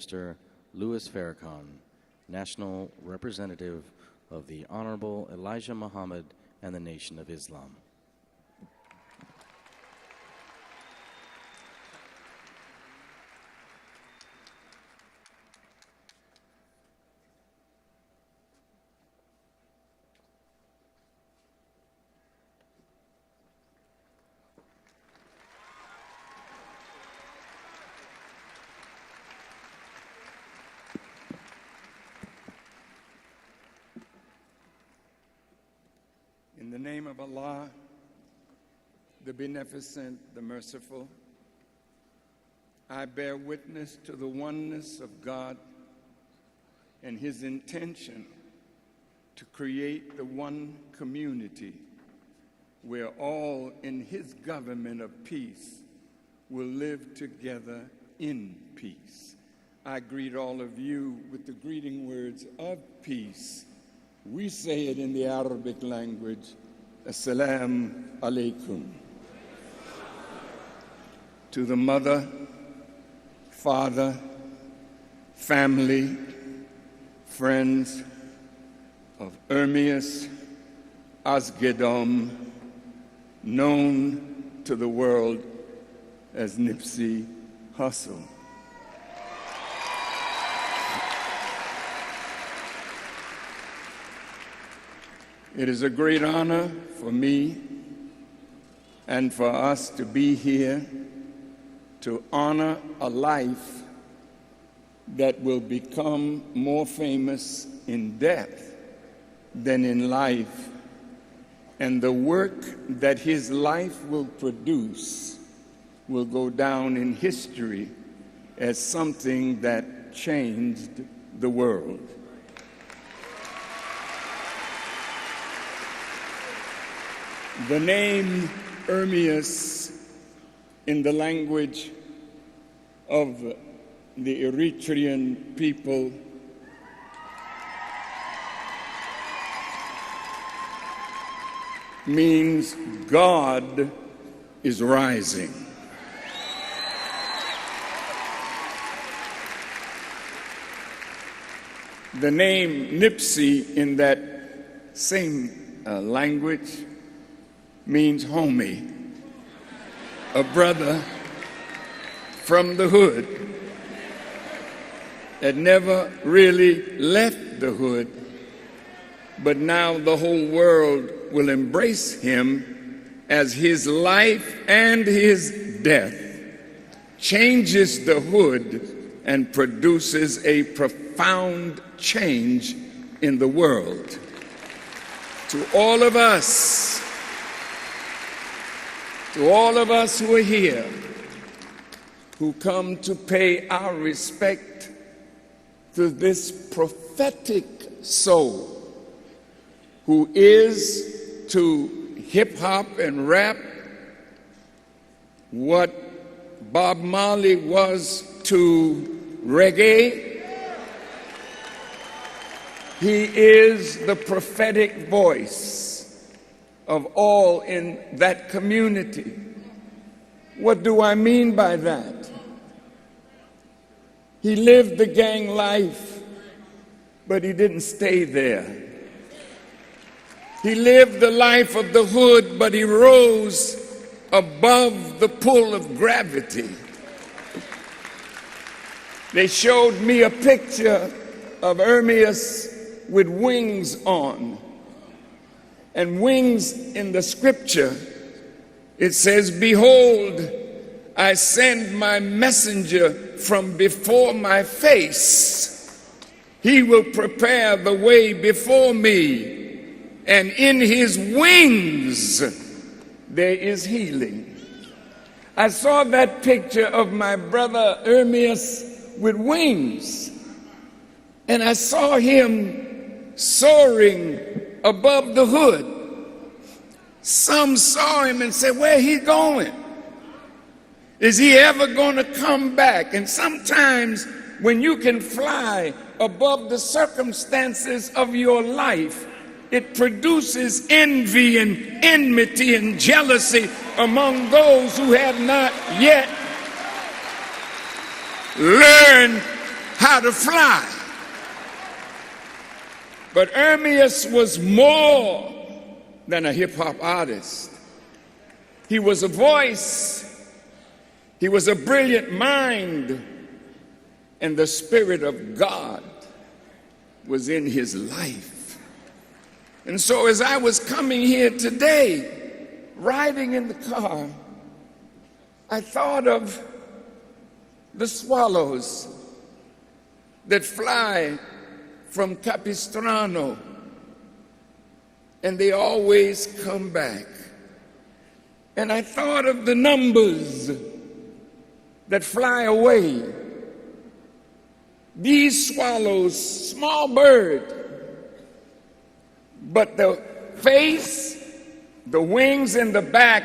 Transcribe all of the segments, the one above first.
Mr. Louis Farrakhan, National Representative of the Honorable Elijah Muhammad and the Nation of Islam. In the name of Allah, the Beneficent, the Merciful, I bear witness to the oneness of God and His intention to create the one community where all in His government of peace will live together in peace. I greet all of you with the greeting words of peace. We say it in the Arabic language, Assalamu alaikum. To the mother, father, family, friends of Ermias Asgedom, known to the world as Nipsey Hussel. It is a great honor for me and for us to be here to honor a life that will become more famous in death than in life, and the work that his life will produce will go down in history as something that changed the world. The name Ermias in the language of the Eritrean people means God is rising. The name Nipsey in that same language means homie, a brother from the hood that never really left the hood, but now the whole world will embrace him as his life and his death changes the hood and produces a profound change in the world. To all of us who are here, who come to pay our respect to this prophetic soul, who is to hip-hop and rap what Bob Marley was to reggae. He is the prophetic voice of all in that community. What do I mean by that? He lived the gang life, but he didn't stay there. He lived the life of the hood, but he rose above the pull of gravity. They showed me a picture of Ermias with wings on. And wings in the scripture, it says, "Behold, I send my messenger from before my face. He will prepare the way before me, and in his wings there is healing." I saw that picture of my brother Ermias with wings, and I saw him soaring above the hood. Some saw him and said, "Where he going? Is he ever going to come back?" And sometimes when you can fly above the circumstances of your life, it produces envy and enmity and jealousy among those who have not yet learned how to fly. But Ermias was more than a hip-hop artist. He was a voice. He was a brilliant mind. And the Spirit of God was in his life. And so as I was coming here today, riding in the car, I thought of the swallows that fly from Capistrano, and they always come back. And I thought of the numbers that fly away. These swallows, small bird, but the face, the wings, and the back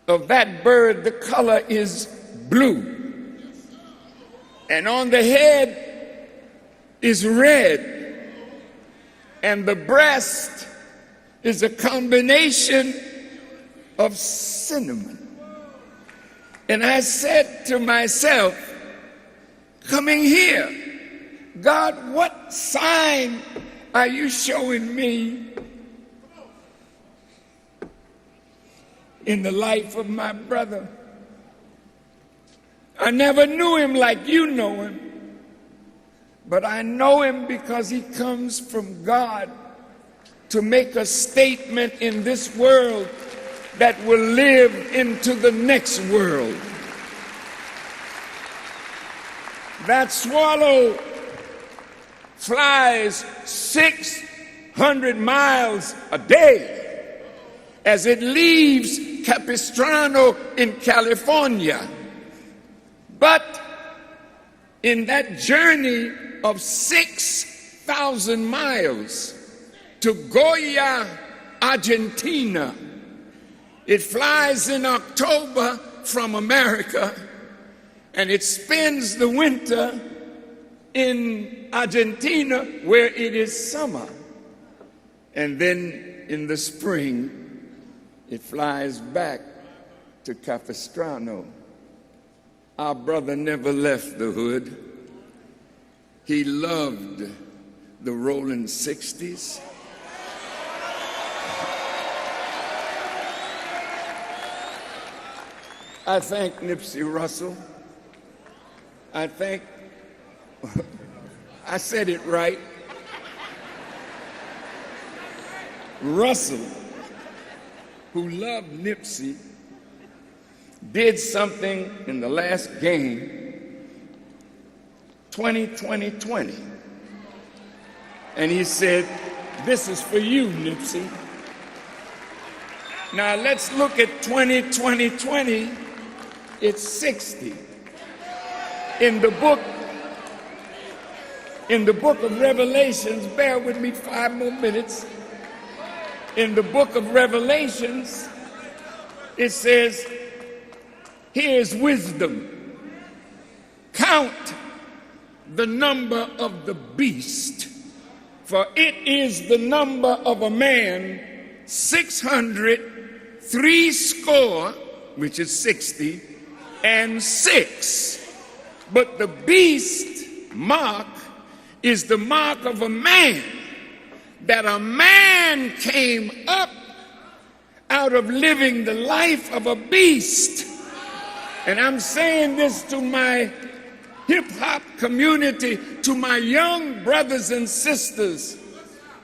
of that bird, the color is blue. And on the head is red. And the breast is a combination of cinnamon. And I said to myself, coming here, God, what sign are you showing me in the life of my brother? I never knew him like you know him, but I know him because he comes from God to make a statement in this world that will live into the next world. That swallow flies 600 miles a day as it leaves Capistrano in California. But in that journey of 6,000 miles to Goya, Argentina, it flies in October from America, and it spends the winter in Argentina where it is summer. And then in the spring, it flies back to Capistrano. Our brother never left the hood. He loved the rolling 60s. I thank Nipsey Hussel. I said it right. Russell, who loved Nipsey, did something in the last game, 20-20-20. And he said, this is for you, Nipsey. Now let's look at 20-20-20. It's 60. In the book of Revelations, bear with me 5 more minutes. In the book of Revelations, it says, here's wisdom. Count the number of the beast, for it is the number of a man, 600, which is 60, and 6. But the beast mark is the mark of a man, that a man came up out of living the life of a beast. And I'm saying this to my hip-hop community, to my young brothers and sisters.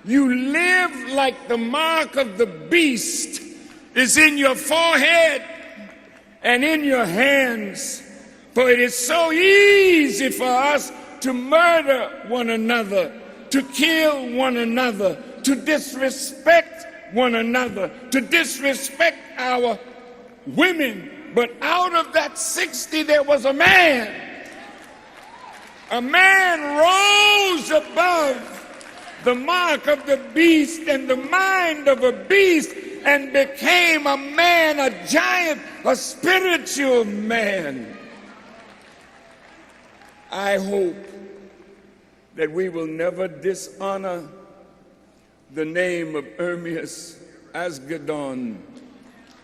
You live like the mark of the beast is in your forehead and in your hands. For it is so easy for us to murder one another, to kill one another, to disrespect one another, to disrespect our women. But out of that 60, there was a man. A man rose above the mark of the beast and the mind of a beast and became a man, a giant, a spiritual man. I hope that we will never dishonor the name of Ermias Asghedon,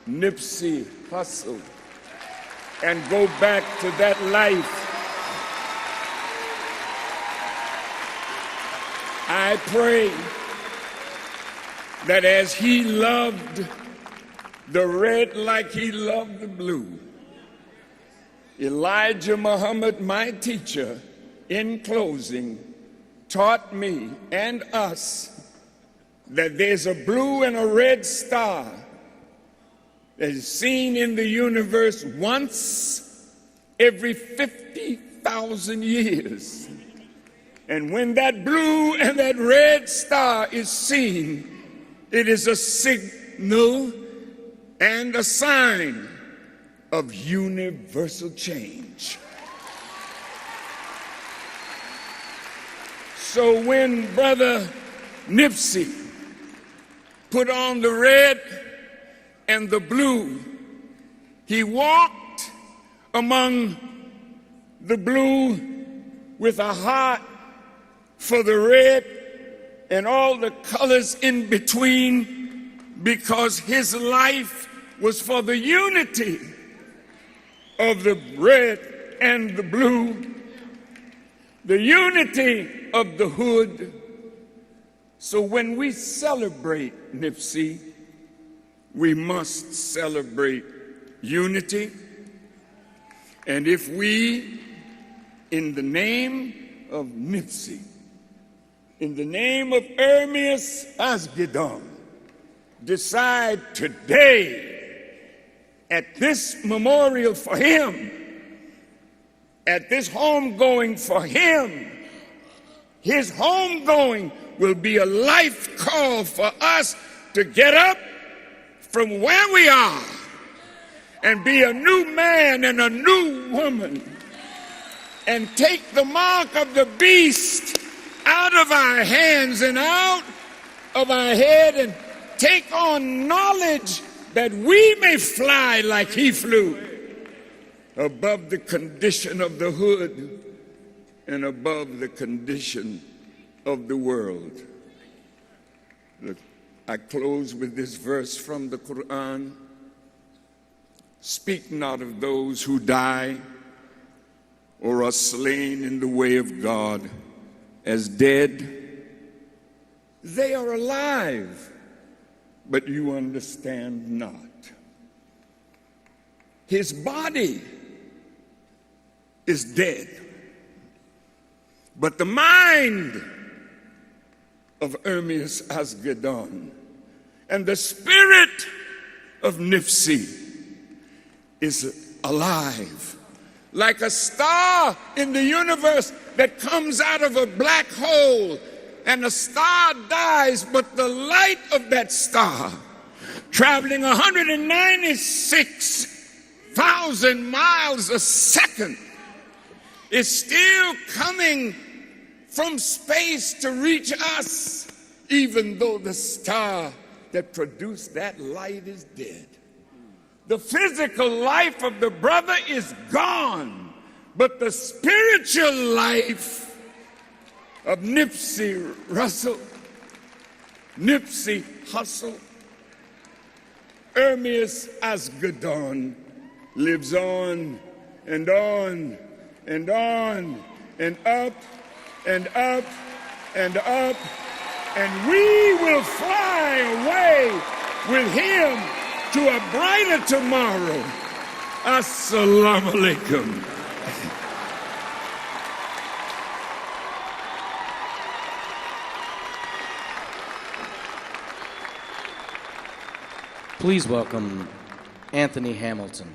Nipsey Hussel, and go back to that life I pray that as he loved the red like he loved the blue, Elijah Muhammad, my teacher, in closing, taught me and us that there's a blue and a red star that is seen in the universe once every 50,000 years. And when that blue and that red star is seen, it is a signal and a sign of universal change. So when Brother Nipsey put on the red and the blue, he walked among the blue with a heart for the red and all the colors in between, because his life was for the unity of the red and the blue, the unity of the hood. So when we celebrate Nipsey, we must celebrate unity. And if we, in the name of Nipsey, in the name of Ermias Asgedon, decide today at this memorial for him, at this homegoing for him, his homegoing will be a life call for us to get up from where we are and be a new man and a new woman and take the mark of the beast out of our hands and out of our head and take on knowledge that we may fly like he flew, above the condition of the hood and above the condition of the world. Look, I close with this verse from the Quran. Speak not of those who die or are slain in the way of God as dead. They are alive, but you understand not. His body is dead, but the mind of Ermias Asgedon and the spirit of Nipsey is alive, like a star in the universe that comes out of a black hole, and a star dies, but the light of that star, traveling 196,000 miles a second, is still coming from space to reach us, even though the star that produced that light is dead. The physical life of the brother is gone, but the spiritual life of Nipsey Hussel, Ermias Asgedon lives on and on and on and up and up and up, and we will fly away with him to a brighter tomorrow. Assalamu alaikum. Please welcome Anthony Hamilton.